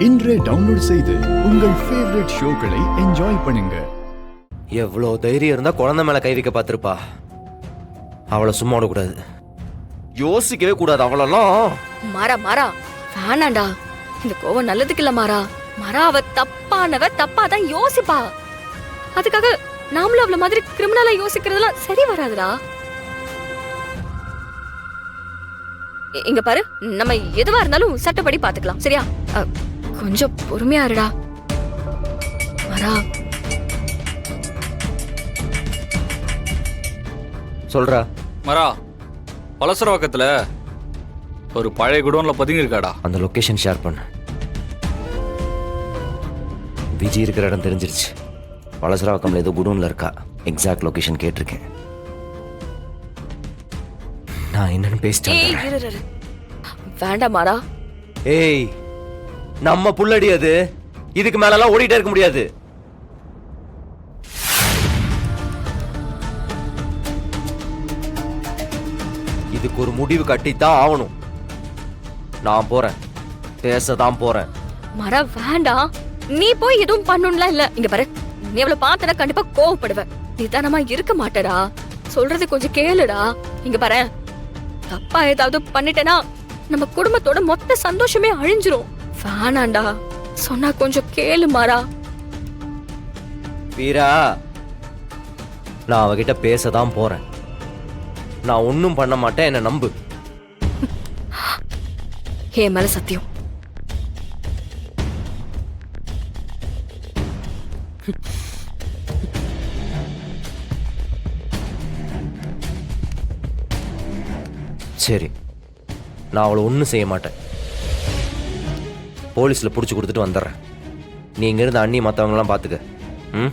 இன்றே டவுன்லோட் செய்து உங்கள் ஃபேவரட் ஷோக்களை என்ஜாய் பண்ணுங்க. எவ்வளோ தைரியம் இருந்தா குழந்தை மேல கை வைக்க பார்த்திருப்பா. அவளை சும்மா விடக்கூடாது, யோசிக்கவே கூடாது. அவளெல்லாம் மாறா மாறா வேணாண்டா. இந்த கோவம் நல்லதுக்கு இல்ல மாறா. மாறா அவ தப்பானவ தப்பாதான் யோசிப்பா. அதுக்காக நாமளும் அவள மாதிரி கிரிமினலா யோசிக்கிறதெல்லாம் சரி வராதுடா. இங்க பாரு, நம்ம எதுவா இருந்தாலும் சட்டப்படி பாத்துக்கலாம், சரியா? கொஞ்சம் பொறுமையா இருடா மாறா. சொல்றா மரா. பலசரவாக்கத்துல ஒரு பழைய குடோன்ல பதுங்கி இருக்காடா. அந்த லொகேஷன் ஷேர் பண்ண. விஜி இருக்கிற இடம் தெரிஞ்சிருச்சு. வலசராவக்கம்ல ஏதோ குடோன்ல இருக்கா. எக்ஸாக்ட் லொகேஷன் கேட்டிருக்கேன். நான் என்னன்னு பேசிட்டேன். வேண்டாம் மாறா. ஏய், நம்ம புள்ளடி அது. இதுக்கு மேலலாம் ஓடிட்டே இருக்க முடியாது. இதுக்கு ஒரு முடிவு கட்டித்தான் ஆகணும். நான் போறேன், பேசதான் போறேன். மாறா வேண்டாம். நீ போய் எதுவும் பண்ணணும்லாம் இல்ல. இங்க பாரு, நீ அவளை பார்த்தனா கண்டிப்பா கோவப்படுவ. நிதானமா இருக்க மாட்டடா. சொல்றது கொஞ்சம் கேளுடா. இங்க பாரு, தப்பா ஏதாவது பண்ணிட்டேனா நம்ம குடும்பத்தோட மொத்த சந்தோஷமே அழிஞ்சிரும். வேணாண்டா, சொன்னா கொஞ்சம் கேளு மாறா. வீரா, நான் அவகிட்ட பேசதான் போறேன். நான் ஒன்னும் பண்ண மாட்டேன், என்ன நம்பு. என் மேல சத்தியம். சரி, நான் அவளை ஒன்றும் செய்ய மாட்டேன். போலீஸில் பிடிச்சி கொடுத்துட்டு வந்துடுறேன். நீ இங்கேருந்து அண்ணி மற்றவங்களாம் பார்த்துக்க. ம்.